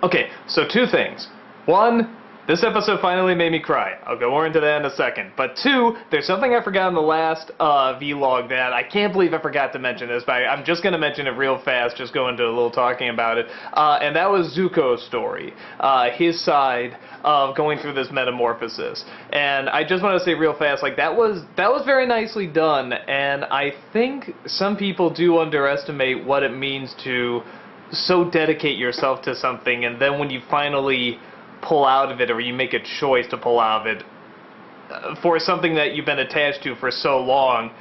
Okay, so two things. One, this episode finally made me cry. I'll go more into that in a second. But two, there's something I forgot in the last vlog that I can't believe I forgot to mention this, but I'm just going to mention it real fast, just go into a little talking about it. And that was Zuko's story, his side of going through this metamorphosis. And I just want to say real fast, like that was very nicely done, and I think some people do underestimate what it means to so dedicate yourself to something, and then when you finally pull out of it, or you make a choice to pull out of it, for something that you've been attached to for so long,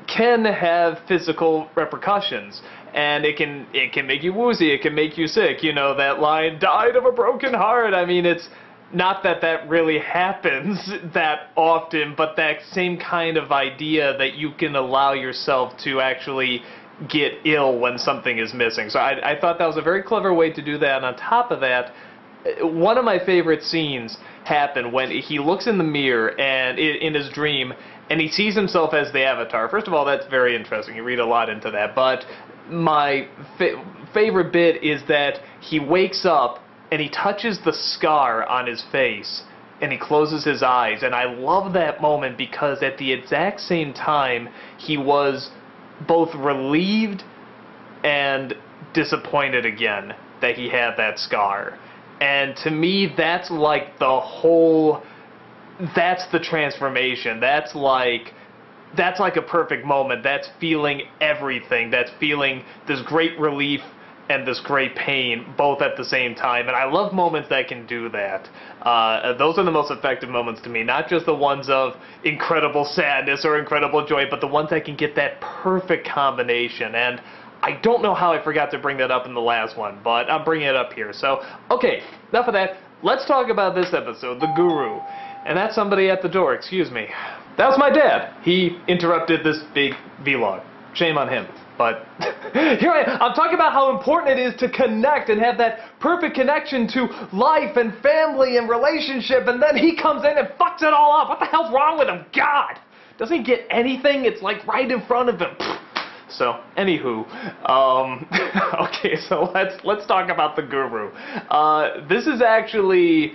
can have physical repercussions. And it can make you woozy, it can make you sick. You know, that line, died of a broken heart. I mean, it's not that that really happens that often, but that same kind of idea that you can allow yourself to actually get ill when something is missing. So I thought that was a very clever way to do that. And on top of that, one of my favorite scenes happened when he looks in the mirror and in his dream, and he sees himself as the Avatar. First of all, that's very interesting. You read a lot into that. But my favorite bit is that he wakes up and he touches the scar on his face and he closes his eyes. And I love that moment because at the exact same time, he was both relieved and disappointed again that he had that scar. And to me, that's like the whole, that's the transformation. That's like a perfect moment. That's feeling everything. That's feeling this great relief and this great pain, both at the same time. And I love moments that can do that. Those are the most effective moments to me. Not just the ones of incredible sadness or incredible joy, but the ones that can get that perfect combination. And I don't know how I forgot to bring that up in the last one, but I'm bringing it up here. So, okay, enough of that. Let's talk about this episode, the Guru. And that's somebody at the door, excuse me. That was my dad. He interrupted this big vlog. Shame on him. But here I'm talking about how important it is to connect and have that perfect connection to life and family and relationship, and then he comes in and fucks it all up. What the hell's wrong with him? God! Doesn't he get anything? It's like right in front of him. So, anywho, okay, so let's talk about the Guru. This is actually,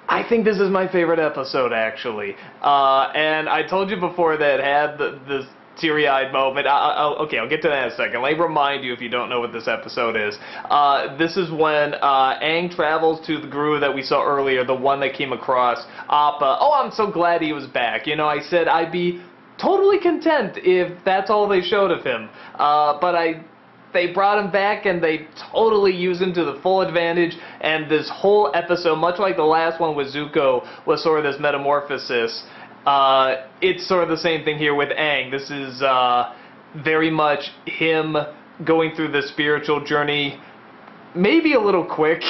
I think this is my favorite episode, actually. And I told you before that it had this teary-eyed moment. Okay, I'll get to that in a second. Let me remind you, if you don't know what this episode is. This is when Aang travels to the Guru that we saw earlier, the one that came across Appa. Oh, I'm so glad he was back. You know, I said I'd be totally content if that's all they showed of him. But they brought him back and they totally used him to the full advantage, and this whole episode, much like the last one with Zuko, was sort of this metamorphosis. It's sort of the same thing here with Aang. This is very much him going through the spiritual journey, maybe a little quick,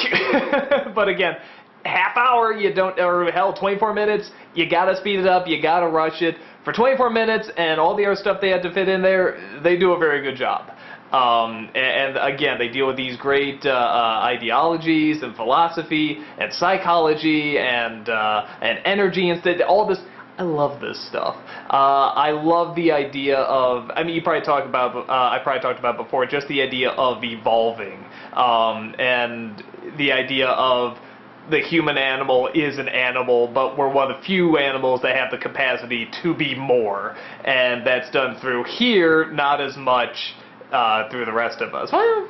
but again, half hour, you don't, or hell, 24 minutes, you gotta speed it up, you gotta rush it. For 24 minutes and all the other stuff they had to fit in there, they do a very good job. And again, they deal with these great ideologies and philosophy and psychology and energy and all this. I love this stuff. I love the idea of, I mean, you probably talked about, I probably talked about before, just the idea of evolving, and the idea of the human animal is an animal, but we're one of the few animals that have the capacity to be more, and that's done through here, not as much through the rest of us. Well,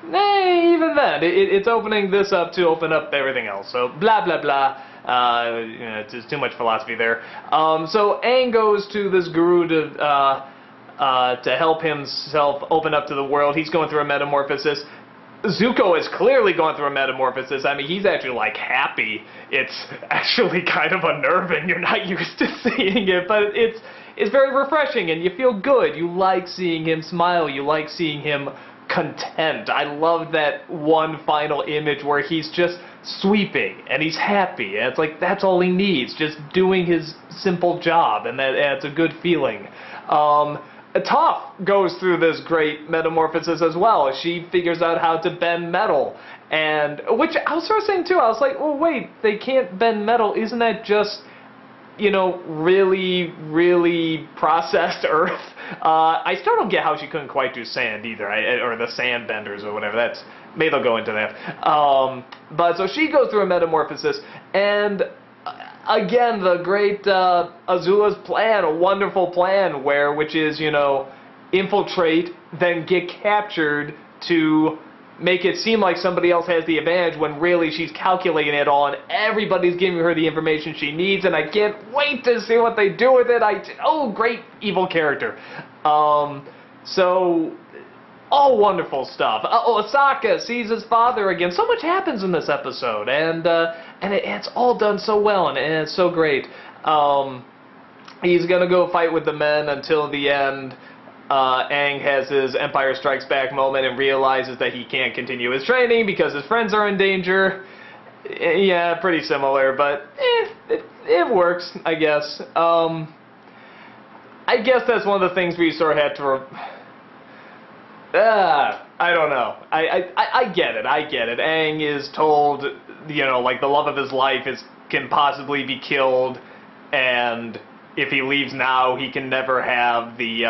even then, it's opening this up to open up everything else, so blah blah blah. You know, it's too much philosophy there. So Aang goes to this Guru to help himself open up to the world. He's going through a metamorphosis. Zuko is clearly going through a metamorphosis. I mean, he's actually, like, happy. It's actually kind of unnerving. You're not used to seeing it, but it's very refreshing, and you feel good. You like seeing him smile. You like seeing him content. I love that one final image where he's just sweeping, and he's happy, and it's like, that's all he needs, just doing his simple job, and that's a good feeling. Toph goes through this great metamorphosis as well. She figures out how to bend metal, and which I was sort of saying too. I was like, oh wait, they can't bend metal. Isn't that just, you know, really, really processed earth? I still don't get how she couldn't quite do sand either, or the sand benders or whatever. That's maybe they'll go into that. But so she goes through a metamorphosis, and again, the great Azula's plan, a wonderful plan, which is, infiltrate, then get captured to make it seem like somebody else has the advantage when really she's calculating it all and everybody's giving her the information she needs, and I can't wait to see what they do with it. Oh, great evil character. So, all wonderful stuff. Osaka sees his father again. So much happens in this episode, and it's all done so well, and it's so great. He's gonna go fight with the men until the end. Aang has his Empire Strikes Back moment and realizes that he can't continue his training because his friends are in danger. Yeah, pretty similar, but it works, I guess. I guess that's one of the things we sort of had to... I don't know. I get it. Aang is told, like the love of his life can possibly be killed, and if he leaves now, he can never have the,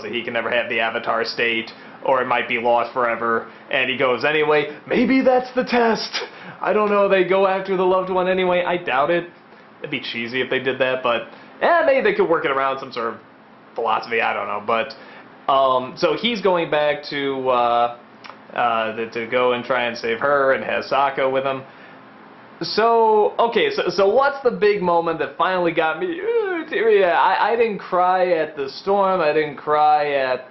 he can never have the Avatar state, or it might be lost forever, and he goes anyway. Maybe that's the test. I don't know, they go after the loved one anyway. I doubt it. It'd be cheesy if they did that, but maybe they could work it around some sort of philosophy, I don't know, but, so he's going back to go and try and save her, and has Sokka with him. So, okay, so what's the big moment that finally got me? I didn't cry at the storm. I didn't cry at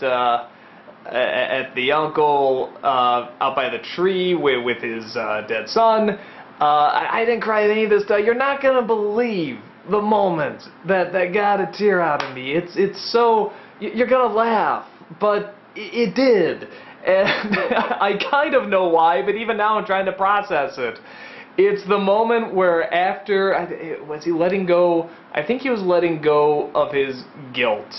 the uncle out by the tree with his dead son. I didn't cry at any of this stuff. You're not gonna believe the moment that got a tear out of me. It's so, you're gonna laugh, but it did, and I kind of know why. But even now, I'm trying to process it. It's the moment where was he letting go? I think he was letting go of his guilt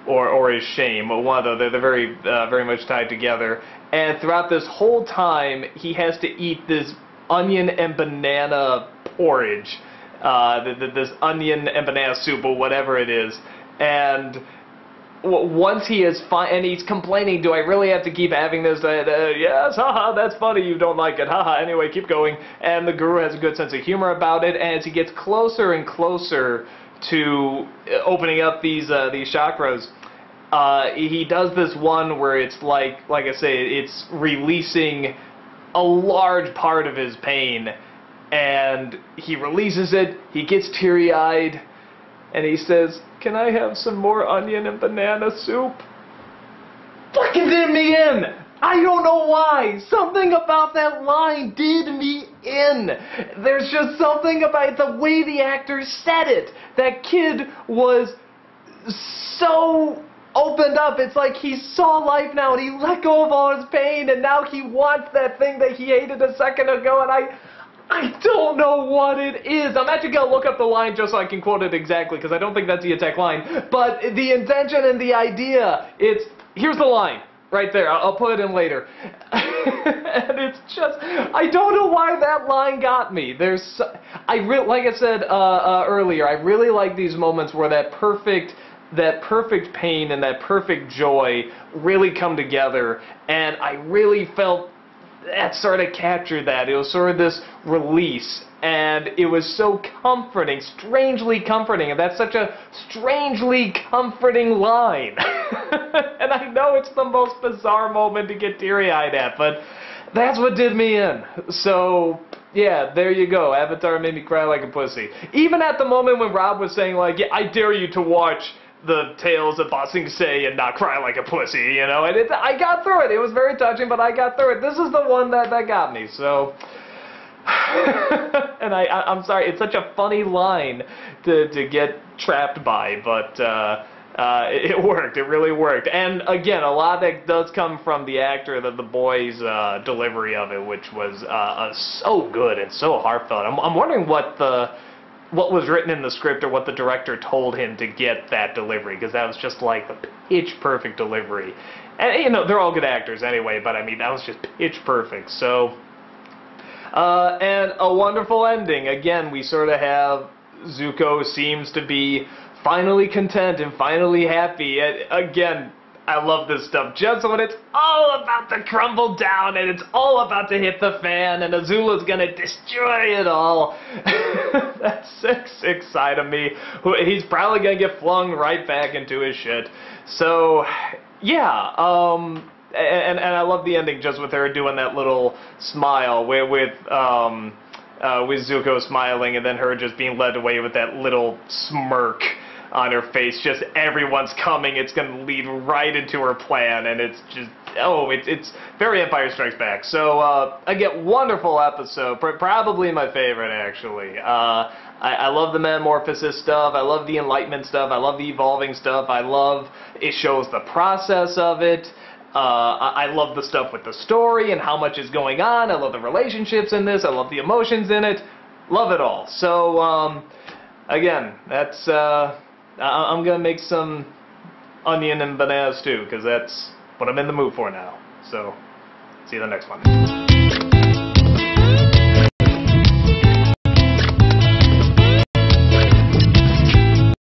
or his shame. One of they're very very much tied together. And throughout this whole time, he has to eat this onion and banana porridge, this onion and banana soup or whatever it is. And once he is fine, and he's complaining, do I really have to keep having this? Yes, haha, that's funny, you don't like it, haha, anyway, keep going. And the guru has a good sense of humor about it, and as he gets closer and closer to opening up these chakras, he does this one where it's like I say, it's releasing a large part of his pain, and he releases it, he gets teary-eyed, and he says, "Can I have some more onion and banana soup?" Fucking did me in! I don't know why! Something about that line did me in! There's just something about the way the actor said it! That kid was so opened up. It's like he saw life now and he let go of all his pain, and now he wants that thing that he hated a second ago, and I don't know what it is. I'm actually going to look up the line just so I can quote it exactly, because I don't think that's the exact line. But the intention and the idea, here's the line, right there. I'll put it in later. And it's just, I don't know why that line got me. Like I said earlier, I really like these moments where that perfect pain and that perfect joy really come together, and I really felt that sort of captured that. It was sort of this release, and it was so comforting, strangely comforting, and that's such a strangely comforting line. And I know it's the most bizarre moment to get teary-eyed at, but that's what did me in. So, yeah, there you go. Avatar made me cry like a pussy. Even at the moment when Rob was saying, like, yeah, I dare you to watch the Tales of Ba Sing Se and not cry like a pussy, you know, and I got through it. It was very touching, but I got through it. This is the one that got me, so... And I'm sorry, it's such a funny line to get trapped by, but it worked. It really worked. And again, a lot of that does come from the actor, the boy's delivery of it, which was so good and so heartfelt. I'm wondering what was written in the script or what the director told him to get that delivery, because that was just like the pitch perfect delivery. And, you know, they're all good actors anyway, but I mean, that was just pitch perfect. So, and a wonderful ending. Again, we sort of have Zuko seems to be finally content and finally happy. Again, I love this stuff. Just when it's all about to crumble down and it's all about to hit the fan and Azula's gonna destroy it all. That sick side of me. He's probably gonna get flung right back into his shit. So, yeah, and I love the ending just with her doing that little smile with Zuko smiling and then her just being led away with that little smirk on her face. Just everyone's coming, it's going to lead right into her plan, and it's just, it's very Empire Strikes Back. So, again, wonderful episode, probably my favorite, actually. I love the metamorphosis stuff, I love the enlightenment stuff, I love the evolving stuff, I love, it shows the process of it. I love the stuff with the story and how much is going on. I love the relationships in this. I love the emotions in it. Love it all. So, again, that's, I'm going to make some onion and banana stew, because that's what I'm in the mood for now. So, see you in the next one.